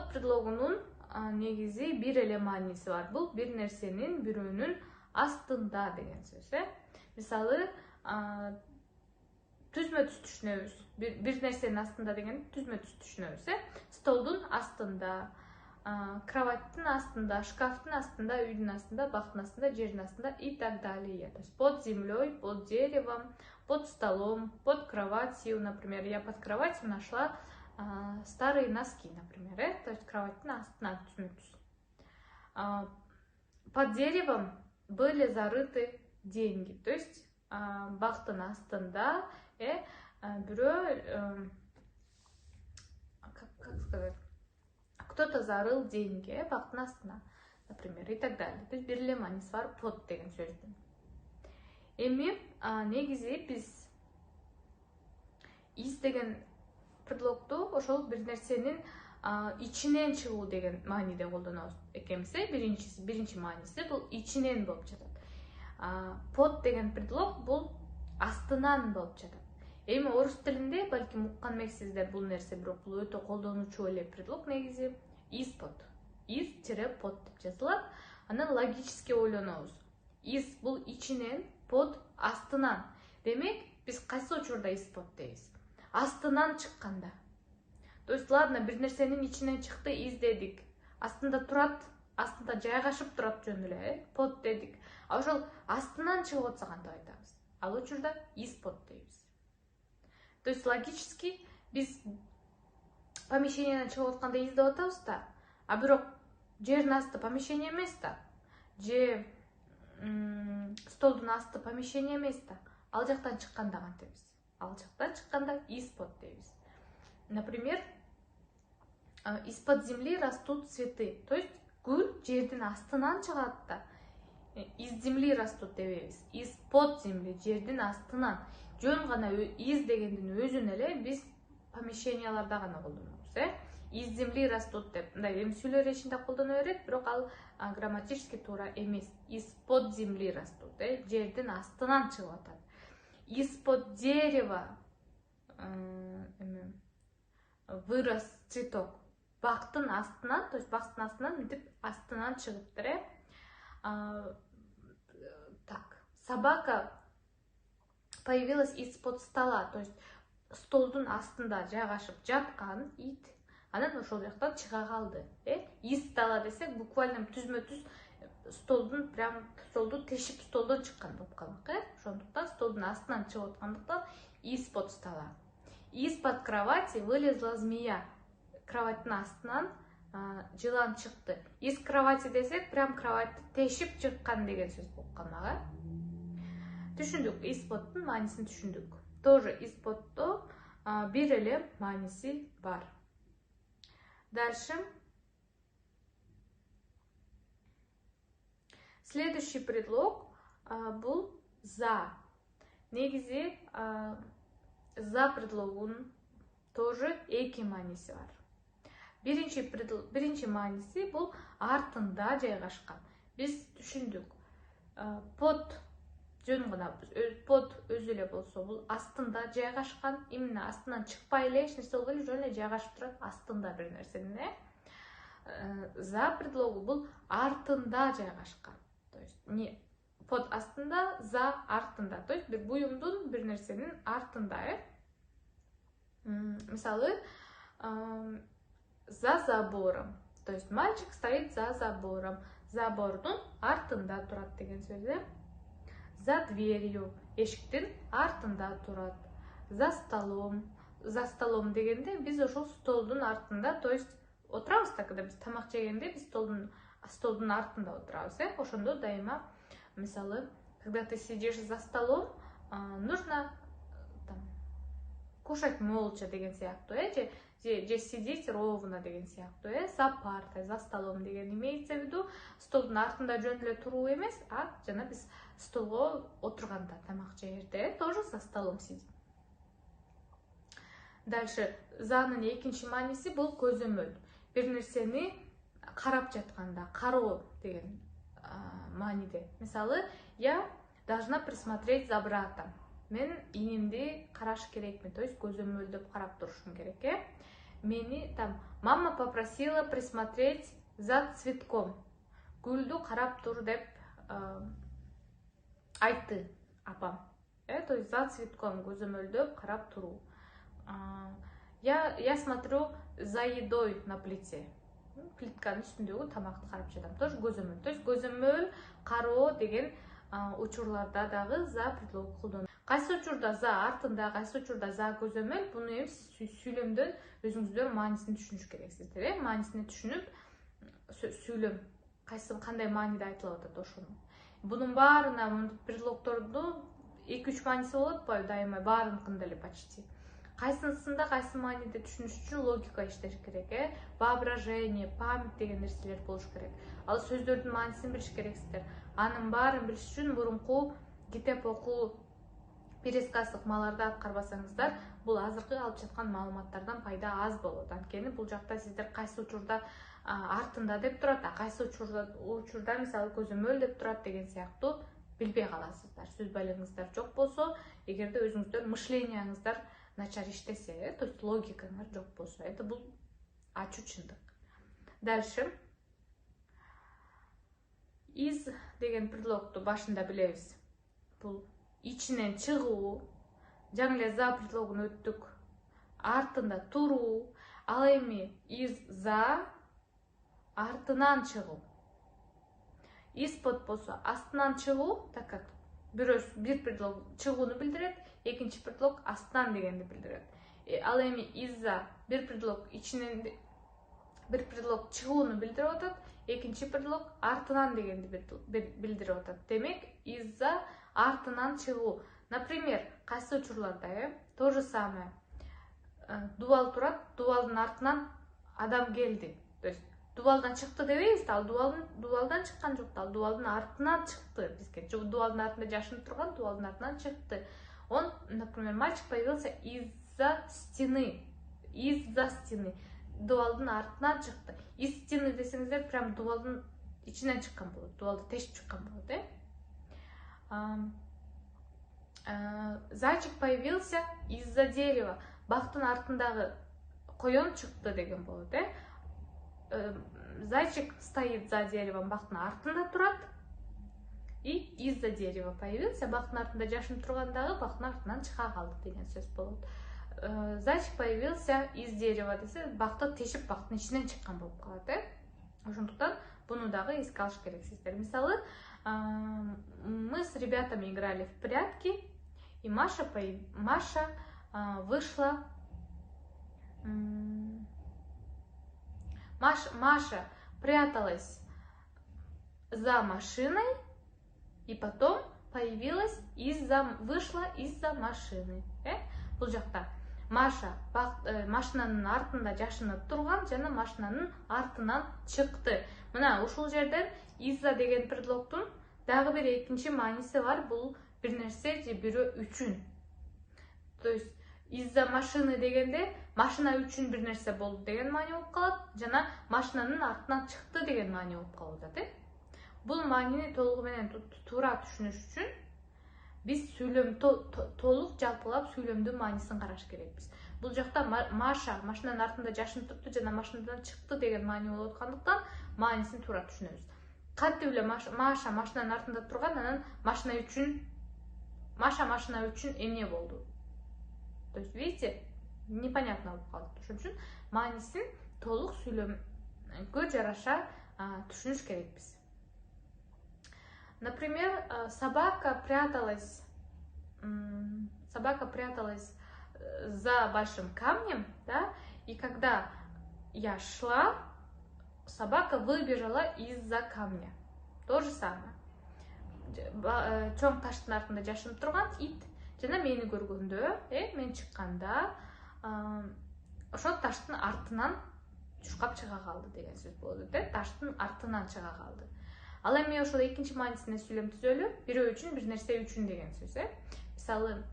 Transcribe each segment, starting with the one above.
под предлогунун негизи бир эле мааниси бар. Бул бир нерсенин бирөөнүн астында деген сөз. Мисалы, түзмө түз түшүнөбүз. Бир нерсенин астында деген түзмө түз түшүнөбүз. Столдун астында, кроваттын астында, шкафтын астында, үйдүн астында, бактын астында, жердин астында и так далее. То есть под землей, под деревом, под столом, под кроватью, например. Я под кроватью нашла старые носки, например. То есть кроваттын астына түзмө түз. Под деревом были зарыты деньги. То есть бактын астында бирөө, как сказать, кто-то зарыл деньги бактын астына, например, и так далее. То есть бир эле мааниси бар под деген сөздүн. Эми негизи биз из деген предлогду ошол бир нерсенин ичинен чыгуу деген мааниде колдонобуз экенбиз. Биринчи мааниси бул ичинен болуп жатат. Под деген предлог бул астынан болуп жатат. Эми орус тилинде балким уккан эмессиздер бул нерсе, бирок бул өтө колдонучу эле предлог негизи. Из-под. Из-под деп жазылат. Анан логически ойлонобуз. Из бул ичинен, под астынан. Демек, биз кайсы учурда из-под дейбиз? Астынан чыкканда. То есть, ладно, бир нерсенин ичинен чыкты, из дедик. Астында турат, астында жайгашып турат жөн эле, под дедик. А ошол астынан чыгып атса кантип айтабыз? Ал учурда из-под дейбиз. То есть, логически биз помещениеден чыгып атканда из деп атабыз да, а бирок жердин асты помещение эмес да, же столдун асты помещение эмес да. Ал жактан чыкканда кантебиз? Ал жактан чыкканда из-под дейбиз. Например, из-под земли растут цветы. То есть гүл жердин астынан чыгат да. Из земли растут дебейбиз. Из-под земли, жердин астынан. Жөн гана из дегендин өзүн эле биз помещенияларда гана колдонобуз. Из земли растут деп, мындай эми сүйлөө речинде колдоно берет, бирок ал грамматически туура эмес. Из-под земли растут, жердин астынан чыгып атат. Из-под дерева вырос цветок. Бактын астынан, то есть бактын астынан мынтип астынан чыгыптыр. Так, собака появилась из-под стола, то есть столдун астында жайгашып жаткан ит, анан ошол жактан чыга калды. Из стола десек, буквально түзмө түз столдун, прям столду тешип столдон чыккан болуп калат. Ошондуктан столдун астынан чыгып аткандыктан из-под стола. Из-под кровати вылезла змея. Кроваттын астынан жылан чыкты. Из кровати десек, прям кроватты тешип чыккан деген сөз болуп калмак. Түшүндүк, из-поддун маанисин түшүндүк. Тоже из-поддо бир эле мааниси бар. Дальше. Следующий предлог был за. Негизи за предлогун тоже эки мааниси бар. Биринчи мааниси бул артында жайгашкан. Биз түшүндүк. Под жөн гана под өзү эле болсо бул астында жайгашкан, именно астынан чыкпай эле, эч нерсе болбой эле жөн эле жайгашып турат астында бир нерсенин. За предлогу бул артында жайгашкан. То есть не под астында, за артында. То есть бир буюмдун, бир нерсенин артында. Мисалы, за забором. То есть мальчик стоит за забором. Забордун артында турат деген сөз. За дверью. Эшиктин артында турат. За столом. За столом дегенде биз ошол столдун артында, то есть отурабыз да, когда биз тамак жегенде биз столдун артында отурабыз. Ошондо дайыма, мисалы, когда ты сидишь за столом, нужно кушать молча деген сыяктуу, же сидеть ровно деген сыяктуу. За партой, за столом деген имеется в виду столдун артында жөн эле туруу эмес, а жана биз столго отурганда, тамак жегенде тоже за столом сидим. Дальше, занын экинчи мааниси бул көзөмөл. Бир нерсени карап жатканда, кароо деген мааниде. Мисалы, я должна присмотреть за братом. Мен инимди караш керекмин, то есть көзөмөлдөп карап турушум керек. мени там мама попросила присмотреть за цветком. Гүлдү карап тур деп айтты апам. То есть за цветком көзөмөлдөп карап туруу. Я смотрю за едой на плите. Плитканын үстүндөгү тамакты карап жатам. Тоже көзөмөл. То есть көзөмөл кароо деген учурларда дагы за предлог колдонулат. Кайсы учурда за артында, кайсы учурда за көзөмөл, буну эми сүйлөмдөн өзүңүздөр маанисин түшүнүш керексиздер. Маанисин түшүнүп, сүйлөм кандай мааниде айтылып атат ошону. Бунун баарына предлогторду 2-3 мааниси болот го дайыма, баарыныкында эле почти. Кайсысында кайсы мааниде түшүнүш үчүн логика иштеш керек, воображение, память деген нерселер болуш керек. Ал сөздөрдүн маанисин билиш керексиздер. Анын баарын билиш үчүн мурунку китеп окуу, пересказ ыкмаларды аткарбасаңыздар, бул азыркы алып жаткан маалыматтардан пайда аз болот. Анткени бул жакта сиздер кайсы учурда артында деп турат, кайсы учурда мисалы көзөмөл деп турат деген сыяктуу билбей каласыздар. Сөз байлыгыңыздар жок болсо, эгерде өзүңүздөр мышлениеңиздар начар иштесе, то есть логикаңар жок болсо, это бул ачуу чындык. Дальше из деген предлогду башында билебиз. Бул ичинен чыгуу, жаңы эле за предлогун өттүк. Артында туруу, ал эми из за артынан чыгуу. Из-под болсо астынан чыгуу, так как бир предлог чыгууну билдирет, экинчи предлог астынан дегенди билдирет. Ал эми из-за бир предлог ичинен, бир предлог чыгууну билдирип атат, экинчи предлог артынан дегенди билдирип атат. Демек, из-за артынан чыгуу. Например, кайсы учурларда, то же самое. Дубал турат, дубалдын артынан адам келди. То есть дубалдан чыкты дебейбиз, ал дубалдан чыккан жок, ал дубалдын артынан чыкты. Бизге дубалдын артында жашынып турган, дубалдын артынан чыкты. Он, например, мальчик появился из-за стены. Из-за стены. Дубалдын артынан чыкты. Из стены десеңиздер, прям дубалдын ичинен чыккан болот. Дубалды тешип чыккан болот, Зайчик появился из-за дерева. Бактын артындагы коен чыкты деген болот, Зайчик стоит за деревом, бактын артында турат. И из-за дерева появился, бактын артында жашынып тургандагы бактын артынан чыга калды деген сөз болот. Зайчик появился из дерева десе, бакты тешип бактын ичинен чыккан болуп калат, Ошондуктан буну дагы эске алыш керексиздер. Мисалы, мы с ребятами играли в прятки, и Маша вышла. Маша пряталась за машиной и потом вышла из-за машины. Бул жакта Маша машинанын артында жашынып турган жана машинанын артынан чыкты. Мына ушул жерден из-за деген предлогдун дагы бир экинчи мааниси бар. Бул бир нерсе же бирөө үчүн. То есть из-за машины дегенде машина үчүн бир нерсе болду деген маани болуп калат, жана машинанын артынан чыкты деген маани болуп калып атат. Бул маанини толугу менен туура түшүнүш үчүн биз толук жалпылап сүйлөмдүн маанисин караш керекпиз. Бул жакта Маша машинанын артында жашынып турупту жана машинадан чыкты деген маани болуп аткандыктан маанисин туура түшүнөбүз. Кантип эле Маша машинанын артында турган, анан Маша машина үчүн эмне болду? То есть, видите, непонятно болуп калды. Ошон үчүн маанисин толук сүйлөмгө жараша түшүнүш керекпиз. Например, собака пряталась за большим камнем, и когда я шла, собака выбежала из-за камня. То же самое. Чоң таштын артында жашынып турган ит жана мени көргөндө, мен чыкканда, ошол таштын артынан чуркап чыга калды деген сөз болот, таштын артынан чыга калды. Ал эми ошол экинчи маанисине сүйлөм түзөлүп, бирөө үчүн, бир нерсе үчүн деген сөз, Мисалы,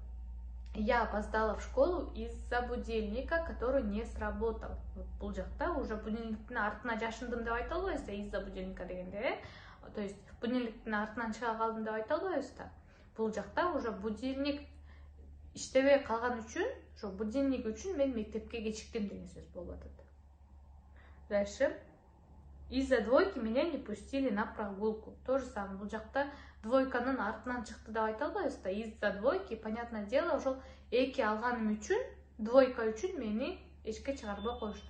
я опоздала в школу из-за будильника, который не сработал. Бул жакта уже будильниктин артына жашындым деп айта албайбыз, из-за будильника дегенде, То есть будильниктин артынан чыга калдым деп айта албайбыз да. Бул жакта уже будильник иштебей калган үчүн, ошо будильник үчүн мен мектепке кечиктим деген сөз болуп атат. Дальше. Из-за двойки меня не пустили на прогулку. То же самое. Бул жакта двойканын артынан чыкты деп айта албайбыз да. Из-за двойки, понятное дело, ошол 2 алганым үчүн, двойка үчүн мени эшикке чыгарбай коюшту.